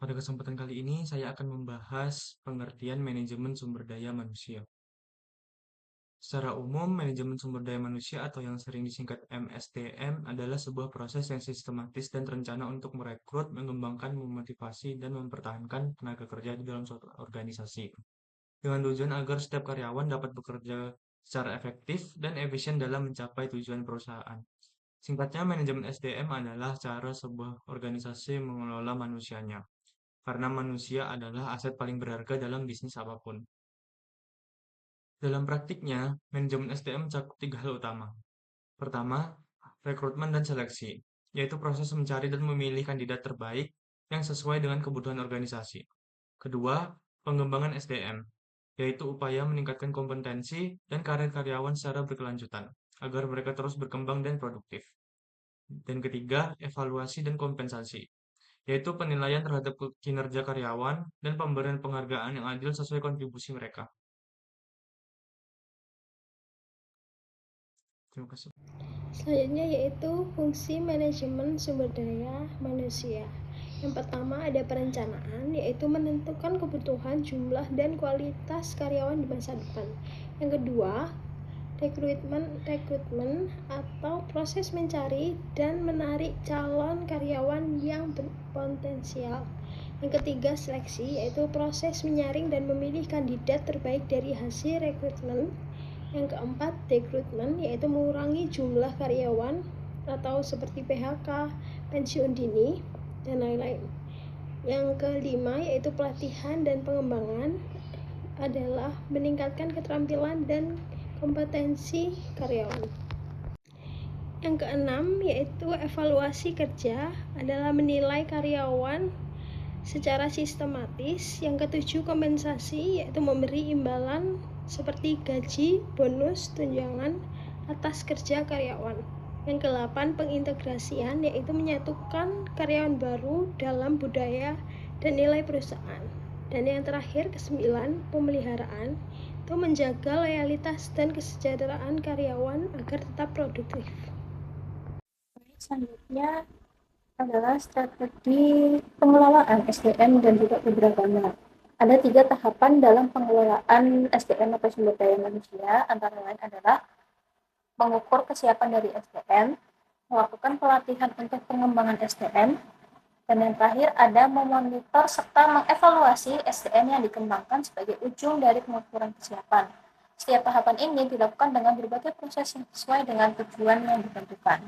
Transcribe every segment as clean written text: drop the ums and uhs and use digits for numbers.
Pada kesempatan kali ini, saya akan membahas pengertian manajemen sumber daya manusia. Secara umum, manajemen sumber daya manusia atau yang sering disingkat MSDM adalah sebuah proses yang sistematis dan terencana untuk merekrut, mengembangkan, memotivasi, dan mempertahankan tenaga kerja di dalam suatu organisasi. Dengan tujuan agar setiap karyawan dapat bekerja secara efektif dan efisien dalam mencapai tujuan perusahaan. Singkatnya, manajemen SDM adalah cara sebuah organisasi mengelola manusianya karena manusia adalah aset paling berharga dalam bisnis apapun. Dalam praktiknya, manajemen SDM mencakup tiga hal utama. Pertama, rekrutmen dan seleksi, yaitu proses mencari dan memilih kandidat terbaik yang sesuai dengan kebutuhan organisasi. Kedua, pengembangan SDM, yaitu upaya meningkatkan kompetensi dan karir karyawan secara berkelanjutan, agar mereka terus berkembang dan produktif. Dan ketiga, evaluasi dan kompensasi, yaitu penilaian terhadap kinerja karyawan dan pemberian penghargaan yang adil sesuai kontribusi mereka. Terima kasih. Selanjutnya yaitu fungsi manajemen sumber daya manusia. Yang pertama ada perencanaan, yaitu menentukan kebutuhan, jumlah, dan kualitas karyawan di masa depan. Yang kedua, rekrutmen atau proses mencari dan menarik calon karyawan yang berpotensial. Yang ketiga, seleksi, yaitu proses menyaring dan memilih kandidat terbaik dari hasil rekrutmen. Yang keempat, rekrutmen, yaitu mengurangi jumlah karyawan atau seperti PHK, pensiun dini, dan lain-lain. Yang kelima, yaitu pelatihan dan pengembangan, adalah meningkatkan keterampilan dan kompetensi karyawan. Yang keenam, yaitu evaluasi kerja, adalah menilai karyawan secara sistematis. Yang ketujuh, kompensasi, yaitu memberi imbalan seperti gaji, bonus, tunjangan atas kerja karyawan. Yang ke-8, pengintegrasian, yaitu menyatukan karyawan baru dalam budaya dan nilai perusahaan. Dan yang terakhir, ke-9, pemeliharaan, itu menjaga loyalitas dan kesejahteraan karyawan agar tetap produktif. Selanjutnya adalah strategi pengelolaan SDM dan juga keberagaman. Ada 3 tahapan dalam pengelolaan SDM atau sumber daya manusia, antara lain adalah mengukur kesiapan dari SDM, melakukan pelatihan untuk pengembangan SDM, dan yang terakhir ada memonitor serta mengevaluasi SDM yang dikembangkan sebagai ujung dari pengukuran kesiapan. Setiap tahapan ini dilakukan dengan berbagai proses yang sesuai dengan tujuan yang ditentukan.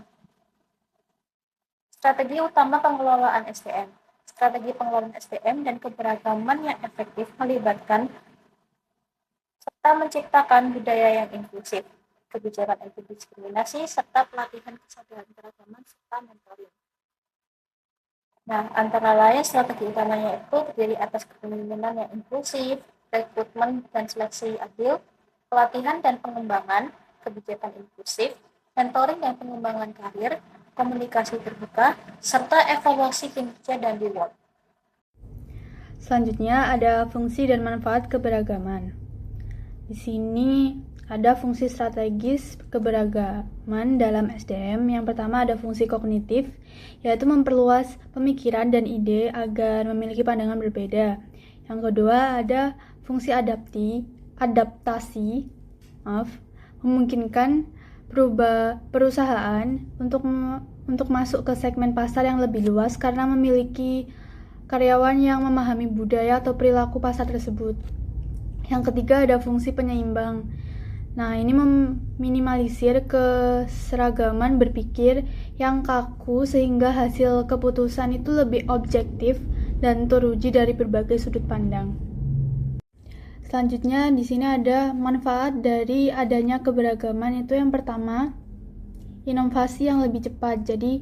Strategi utama pengelolaan SDM. Strategi pengelolaan SDM dan keberagaman yang efektif melibatkan serta menciptakan budaya yang inklusif, kebijakan anti diskriminasi, serta pelatihan kesadaran keragaman serta mentoring. Nah, antara lain strategi utamanya itu terdiri atas kepemimpinan yang inklusif, rekrutmen dan seleksi adil, pelatihan dan pengembangan, kebijakan inklusif, mentoring dan pengembangan karir, komunikasi terbuka, serta evaluasi kinerja dan reward. Selanjutnya ada fungsi dan manfaat keberagaman. Di sini ada fungsi strategis keberagaman dalam SDM. Yang pertama ada fungsi kognitif, yaitu memperluas pemikiran dan ide agar memiliki pandangan berbeda. Yang kedua ada fungsi adaptasi, memungkinkan perusahaan untuk masuk ke segmen pasar yang lebih luas karena memiliki karyawan yang memahami budaya atau perilaku pasar tersebut. Yang ketiga ada fungsi penyeimbang. Nah, ini meminimalisir keseragaman berpikir yang kaku sehingga hasil keputusan itu lebih objektif dan teruji dari berbagai sudut pandang. Selanjutnya di sini ada manfaat dari adanya keberagaman, itu yang pertama inovasi yang lebih cepat. Jadi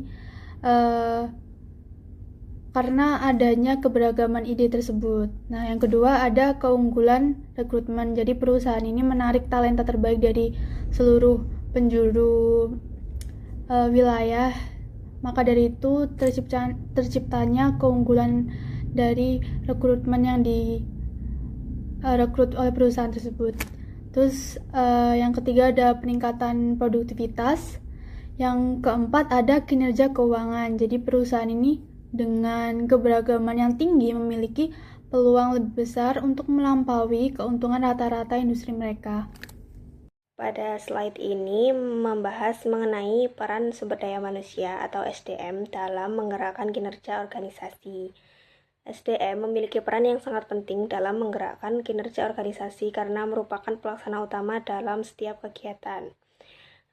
karena adanya keberagaman ide tersebut. Nah, yang kedua ada keunggulan rekrutmen. Jadi perusahaan ini menarik talenta terbaik dari seluruh penjuru wilayah. Maka dari itu terciptanya keunggulan dari rekrutmen yang direkrut oleh perusahaan tersebut. Terus yang ketiga ada peningkatan produktivitas. Yang keempat ada kinerja keuangan. Jadi perusahaan ini dengan keberagaman yang tinggi memiliki peluang lebih besar untuk melampaui keuntungan rata-rata industri mereka. Pada slide ini membahas mengenai peran sumber daya manusia atau SDM dalam menggerakkan kinerja organisasi. SDM memiliki peran yang sangat penting dalam menggerakkan kinerja organisasi karena merupakan pelaksana utama dalam setiap kegiatan.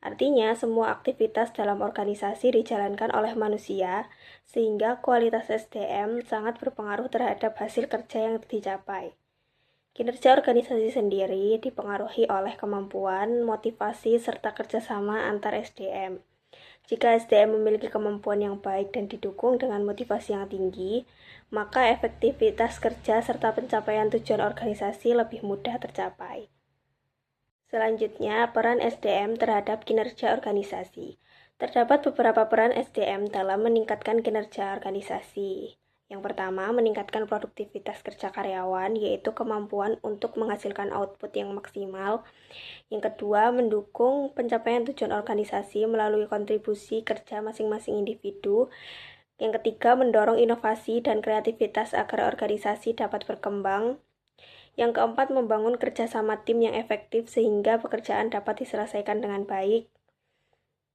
Artinya, semua aktivitas dalam organisasi dijalankan oleh manusia, sehingga kualitas SDM sangat berpengaruh terhadap hasil kerja yang dicapai. Kinerja organisasi sendiri dipengaruhi oleh kemampuan, motivasi, serta kerjasama antar SDM. Jika SDM memiliki kemampuan yang baik dan didukung dengan motivasi yang tinggi, maka efektivitas kerja serta pencapaian tujuan organisasi lebih mudah tercapai. Selanjutnya, peran SDM terhadap kinerja organisasi. Terdapat beberapa peran SDM dalam meningkatkan kinerja organisasi. Yang pertama, meningkatkan produktivitas kerja karyawan, yaitu kemampuan untuk menghasilkan output yang maksimal. Yang kedua, mendukung pencapaian tujuan organisasi melalui kontribusi kerja masing-masing individu. Yang ketiga, mendorong inovasi dan kreativitas agar organisasi dapat berkembang. Yang keempat, membangun kerjasama tim yang efektif sehingga pekerjaan dapat diselesaikan dengan baik.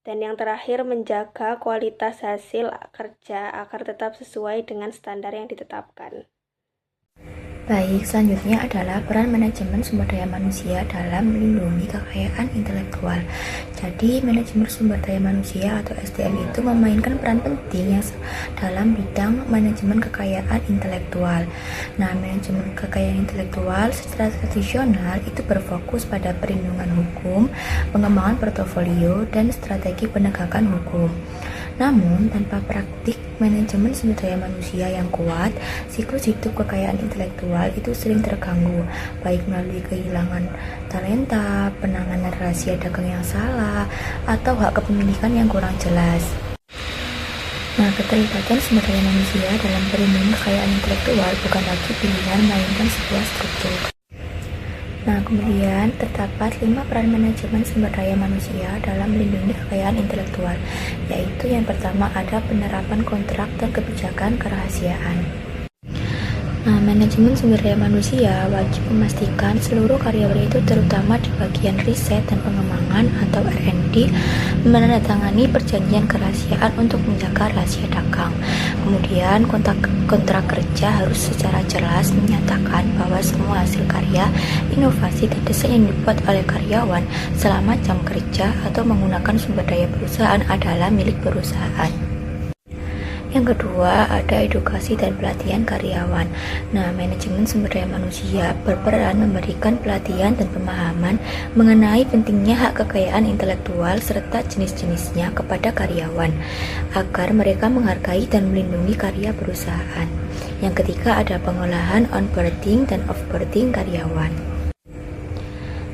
Dan yang terakhir, menjaga kualitas hasil kerja agar tetap sesuai dengan standar yang ditetapkan. Baik, selanjutnya adalah peran manajemen sumber daya manusia dalam melindungi kekayaan intelektual. Jadi, manajemen sumber daya manusia atau SDM itu memainkan peran penting dalam bidang manajemen kekayaan intelektual. Nah, manajemen kekayaan intelektual secara tradisional itu berfokus pada perlindungan hukum, pengembangan portofolio, dan strategi penegakan hukum. Namun, tanpa praktik manajemen sumber daya manusia yang kuat, siklus hidup kekayaan intelektual itu sering terganggu, baik melalui kehilangan talenta, penanganan rahasia dagang yang salah, atau hak kepemilikan yang kurang jelas. Nah, keterlibatan sumber daya manusia dalam perlindungan kekayaan intelektual bukan lagi pilihan, melainkan sebuah struktur. Nah, kemudian terdapat 5 peran manajemen sumber daya manusia dalam melindungi kekayaan intelektual, yaitu yang pertama ada penerapan kontrak dan kebijakan kerahasiaan. Nah, manajemen sumber daya manusia wajib memastikan seluruh karyawan itu terutama di bagian riset dan pengembangan atau R&D menandatangani perjanjian kerahasiaan untuk menjaga rahasia dagang. Kemudian kontrak kerja harus secara jelas menyatakan bahwa semua hasil karya, inovasi dan desain yang dibuat oleh karyawan selama jam kerja atau menggunakan sumber daya perusahaan adalah milik perusahaan. Yang kedua, ada edukasi dan pelatihan karyawan. Nah, manajemen sumber daya manusia berperan memberikan pelatihan dan pemahaman mengenai pentingnya hak kekayaan intelektual serta jenis-jenisnya kepada karyawan, agar mereka menghargai dan melindungi karya perusahaan. Yang ketiga, ada pengolahan onboarding dan offboarding karyawan.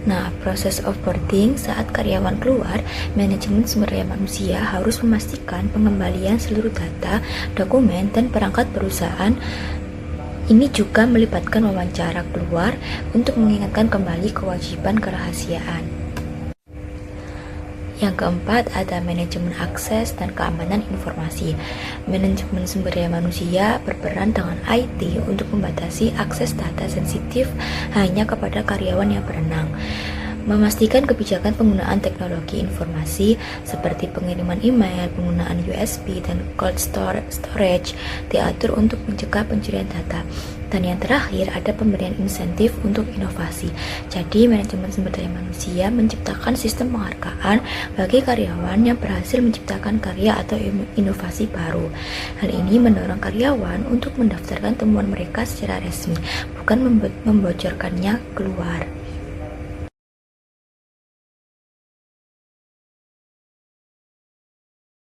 Nah, proses offboarding saat karyawan keluar, manajemen sumber daya manusia harus memastikan pengembalian seluruh data, dokumen, dan perangkat perusahaan. Ini juga melibatkan wawancara keluar untuk mengingatkan kembali kewajiban kerahasiaan. Yang keempat, ada manajemen akses dan keamanan informasi. Manajemen sumber daya manusia berperan dengan IT untuk membatasi akses data sensitif hanya kepada karyawan yang berenang. Memastikan kebijakan penggunaan teknologi informasi seperti pengiriman email, penggunaan USB, dan cold storage diatur untuk mencegah pencurian data. Dan yang terakhir, ada pemberian insentif untuk inovasi. Jadi, manajemen sumber daya manusia menciptakan sistem penghargaan bagi karyawan yang berhasil menciptakan karya atau inovasi baru. Hal ini mendorong karyawan untuk mendaftarkan temuan mereka secara resmi, bukan membocorkannya keluar.